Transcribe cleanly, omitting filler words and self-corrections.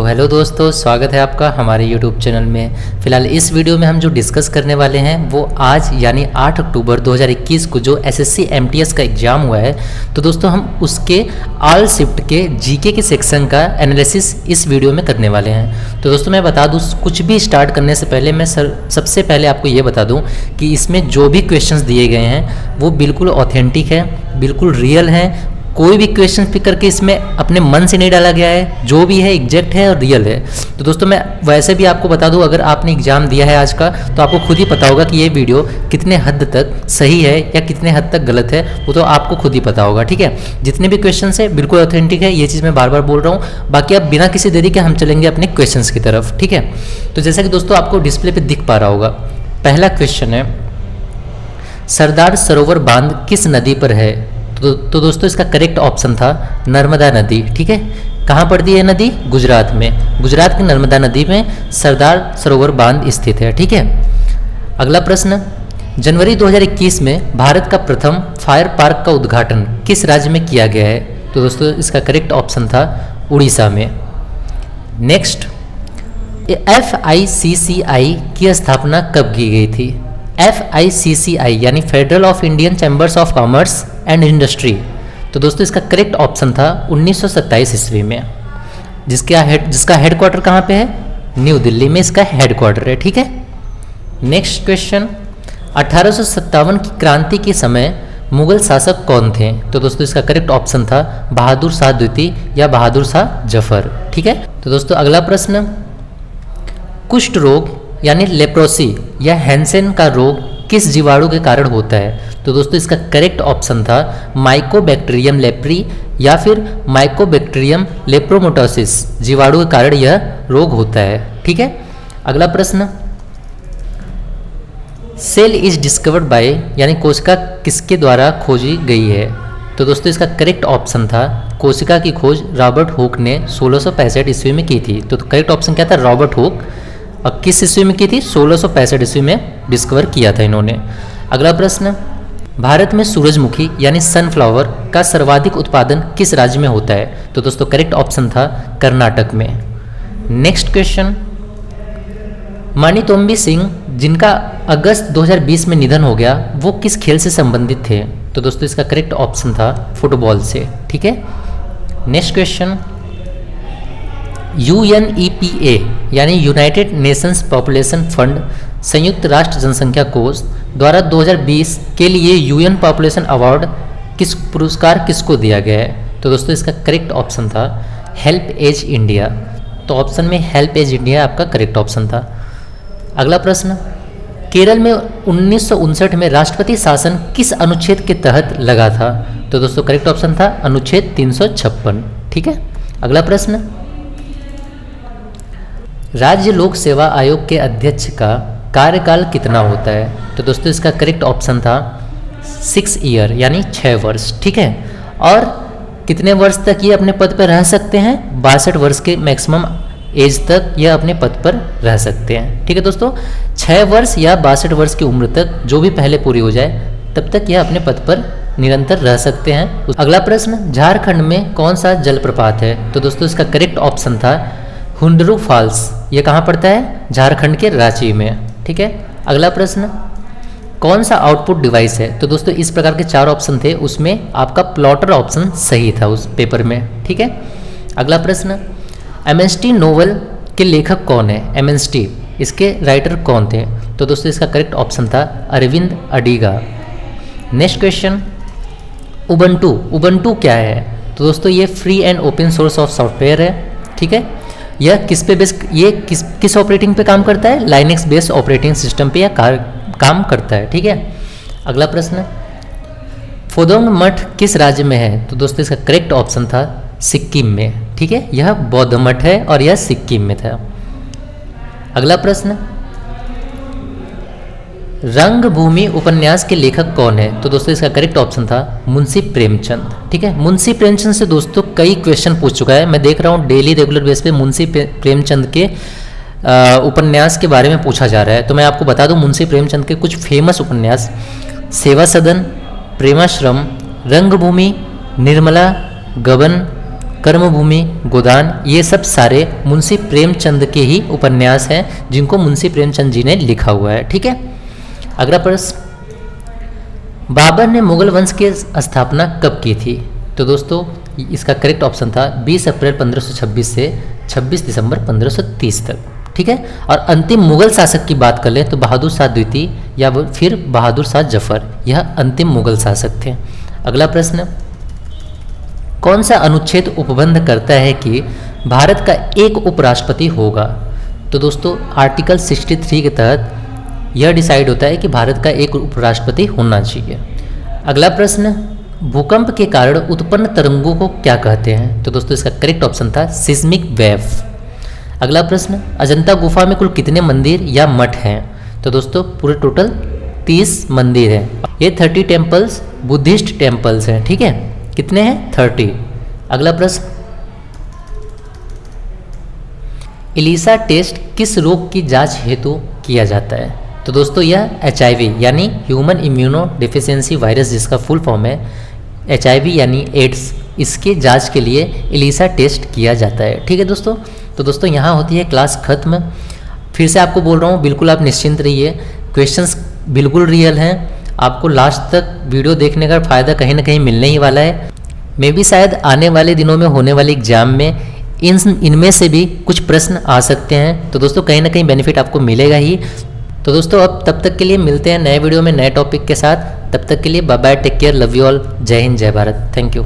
Hello दोस्तों, स्वागत है आपका हमारे YouTube चैनल में। फ़िलहाल इस वीडियो में हम जो डिस्कस करने वाले हैं वो आज यानी 8 अक्टूबर 2021 को जो SSC MTS का एग्ज़ाम हुआ है, तो दोस्तों हम उसके ऑल शिफ्ट के जीके के सेक्शन का एनालिसिस इस वीडियो में करने वाले हैं। तो दोस्तों मैं बता दूँ, कुछ भी स्टार्ट करने से पहले मैं सबसे पहले आपको ये बता दूँ कि इसमें जो भी क्वेश्चंस दिए गए हैं वो बिल्कुल ऑथेंटिक है, बिल्कुल रियल है। कोई भी क्वेश्चन पिक करके इसमें अपने मन से नहीं डाला गया है, जो भी है एग्जैक्ट है और रियल है। तो दोस्तों मैं वैसे भी आपको बता दूं, अगर आपने एग्जाम दिया है आज का तो आपको खुद ही पता होगा कि ये वीडियो कितने हद तक सही है या कितने हद तक गलत है, वो तो आपको खुद ही पता होगा। ठीक है, जितने भी क्वेश्चन है बिल्कुल ऑथेंटिक है, ये चीज़ मैं बार बार बोल रहा हूँ। बाकी अब बिना किसी देरी के हम चलेंगे अपने क्वेश्चन की तरफ। ठीक है, तो जैसा कि दोस्तों आपको डिस्प्ले पर दिख पा रहा होगा, पहला क्वेश्चन है सरदार सरोवर बांध किस नदी पर है? तो दोस्तों इसका करेक्ट ऑप्शन था नर्मदा नदी। ठीक है, कहाँ पड़ती है नदी? गुजरात में। गुजरात की नर्मदा नदी में सरदार सरोवर बांध स्थित है। ठीक है, अगला प्रश्न, जनवरी 2021 में भारत का प्रथम फायर पार्क का उद्घाटन किस राज्य में किया गया है? तो दोस्तों इसका करेक्ट ऑप्शन था उड़ीसा में। नेक्स्ट, FICCI की स्थापना कब की गई थी? FICCI यानी federal of Indian chambers of commerce and industry. तो दोस्तों इसका करेक्ट ऑप्शन था 1927 ईस्वी में। जिसका हेडक्वार्टर कहाँ पे है? न्यू दिल्ली में इसका हेडक्वार्टर है। ठीक है, नेक्स्ट क्वेश्चन, 1857 की क्रांति के समय मुगल शासक कौन थे? तो दोस्तों इसका करेक्ट ऑप्शन था बहादुर शाह द्वितीय या बहादुर शाह जफर। ठीक है, तो दोस्तों अगला प्रश्न, कुष्ठ रोग यानी लेप्रोसी या हैंसेन का रोग किस जीवाणु के कारण होता है? तो दोस्तों इसका करेक्ट ऑप्शन था माइकोबैक्टीरियम लेप्री या फिर माइकोबैक्टीरियम लेप्रोमोटोसिस जीवाणु के कारण यह रोग होता है। ठीक है, अगला प्रश्न, सेल इज डिस्कवर्ड बाय यानी कोशिका किसके द्वारा खोजी गई है? तो दोस्तों इसका करेक्ट ऑप्शन था कोशिका की खोज रॉबर्ट हुक ने 1665 ईस्वी में की थी। तो करेक्ट ऑप्शन क्या था? Robert Hooke. और किस ईस्वी में की थी? 1665 ईस्वी में डिस्कवर किया था इन्होंने। अगला प्रश्न, भारत में सूरजमुखी यानी सनफ्लावर का सर्वाधिक उत्पादन किस राज्य में होता है? तो दोस्तों करेक्ट ऑप्शन था कर्नाटक में। नेक्स्ट क्वेश्चन, मानितोम्बी सिंह जिनका अगस्त 2020 में निधन हो गया वो किस खेल से संबंधित थे? तो दोस्तों इसका करेक्ट ऑप्शन था फुटबॉल से। ठीक है, नेक्स्ट क्वेश्चन, UNEPA यानी यूनाइटेड नेशंस पॉपुलेशन फंड संयुक्त राष्ट्र जनसंख्या कोष द्वारा 2020 के लिए UN पॉपुलेशन अवार्ड पुरस्कार किसको दिया गया है? तो दोस्तों इसका करेक्ट ऑप्शन था हेल्प एज इंडिया। तो ऑप्शन में हेल्प एज इंडिया आपका करेक्ट ऑप्शन था। अगला प्रश्न, केरल में 1959 में राष्ट्रपति शासन किस अनुच्छेद के तहत लगा था? तो दोस्तों करेक्ट ऑप्शन था अनुच्छेद 356। ठीक है, अगला प्रश्न, राज्य लोक सेवा आयोग के अध्यक्ष का कार्यकाल कितना होता है? तो दोस्तों इसका करेक्ट ऑप्शन था 6 ईयर यानी 6 वर्ष। ठीक है, और कितने वर्ष तक ये अपने पद पर रह सकते हैं? 62 वर्ष के मैक्सिमम एज तक यह अपने पद पर रह सकते हैं। ठीक है दोस्तों, 6 वर्ष या 62 वर्ष की उम्र तक जो भी पहले पूरी हो जाए तब तक यह अपने पद पर निरंतर रह सकते हैं। अगला प्रश्न, झारखंड में कौन सा जलप्रपात है? तो दोस्तों इसका करेक्ट ऑप्शन था हुंडरू फॉल्स। ये कहाँ पड़ता है? झारखंड के रांची में। ठीक है, अगला प्रश्न, कौन सा आउटपुट डिवाइस है? तो दोस्तों इस प्रकार के 4 ऑप्शन थे, उसमें आपका प्लॉटर ऑप्शन सही था उस पेपर में। ठीक है, अगला प्रश्न, एमएनएसटी नोवेल के लेखक कौन है? एमएनएसटी इसके राइटर कौन थे? तो दोस्तों इसका करेक्ट ऑप्शन था Arvind Adiga. Next question, Ubuntu क्या है? तो दोस्तों ये free and open source of software है। ठीक है, यह किस ऑपरेटिंग पे काम करता है? लाइनक्स बेस्ड ऑपरेटिंग सिस्टम पे काम करता है। ठीक है, अगला प्रश्न, फोदोंग मठ किस राज्य में है? तो दोस्तों इसका करेक्ट ऑप्शन था सिक्किम में। ठीक है, यह बौद्ध मठ है और यह सिक्किम में था। अगला प्रश्न, रंगभूमि उपन्यास के लेखक कौन है? तो दोस्तों इसका करेक्ट ऑप्शन था मुंशी प्रेमचंद। ठीक है, मुंशी प्रेमचंद से दोस्तों कई क्वेश्चन पूछ चुका है। मैं देख रहा हूँ डेली रेगुलर बेस पे मुंशी प्रेमचंद के उपन्यास के बारे में पूछा जा रहा है। तो मैं आपको बता दूं मुंशी प्रेमचंद के कुछ फेमस उपन्यास सेवा सदन, प्रेमाश्रम, रंगभूमि, निर्मला, गबन, कर्मभूमि, गोदान, ये सब सारे मुंशी प्रेमचंद के ही उपन्यास हैं जिनको मुंशी प्रेमचंद जी ने लिखा हुआ है। ठीक है, अगला प्रश्न, बाबर ने मुगल वंश की स्थापना कब की थी? तो दोस्तों इसका करेक्ट ऑप्शन था 20 अप्रैल 1526 से 26 दिसंबर 1530 तक। ठीक है, और अंतिम मुगल शासक की बात कर लें तो बहादुर शाह द्वितीय या फिर बहादुर शाह जफर, यह अंतिम मुगल शासक थे। अगला प्रश्न, कौन सा अनुच्छेद उपबंध करता है कि भारत का एक उपराष्ट्रपति होगा? तो दोस्तों आर्टिकल 63 के तहत यह डिसाइड होता है कि भारत का एक उपराष्ट्रपति होना चाहिए। अगला प्रश्न, भूकंप के कारण उत्पन्न तरंगों को क्या कहते हैं? तो दोस्तों इसका करेक्ट ऑप्शन था सिस्मिक वेव। अगला प्रश्न, अजंता गुफा में कुल कितने मंदिर या मठ हैं? तो दोस्तों पूरे टोटल 30 मंदिर हैं। ये 30 टेम्पल्स बुद्धिस्ट टेम्पल्स हैं। ठीक है, कितने हैं? 30। अगला प्रश्न, एलिसा टेस्ट किस रोग की जांच हेतु किया जाता है? तो दोस्तों यह HIV यानी ह्यूमन इम्यूनो डिफिशियंसी वायरस, जिसका फुल फॉर्म है HIV यानी एड्स, इसके जांच के लिए एलिसा टेस्ट किया जाता है। ठीक है दोस्तों, तो दोस्तों यहाँ होती है क्लास खत्म। फिर से आपको बोल रहा हूँ, बिल्कुल आप निश्चिंत रहिए, क्वेश्चंस बिल्कुल रियल हैं। आपको लास्ट तक वीडियो देखने का फ़ायदा कहीं ना कहीं मिलने ही वाला है। मे भी शायद आने वाले दिनों में होने वाले एग्जाम में इनमें से भी कुछ प्रश्न आ सकते हैं। तो दोस्तों कहीं ना कहीं बेनिफिट आपको मिलेगा ही। तो दोस्तों अब तब तक के लिए मिलते हैं नए वीडियो में नए टॉपिक के साथ। तब तक के लिए bye bye, take care, love you all, Jai Hind, जय भारत, थैंक यू।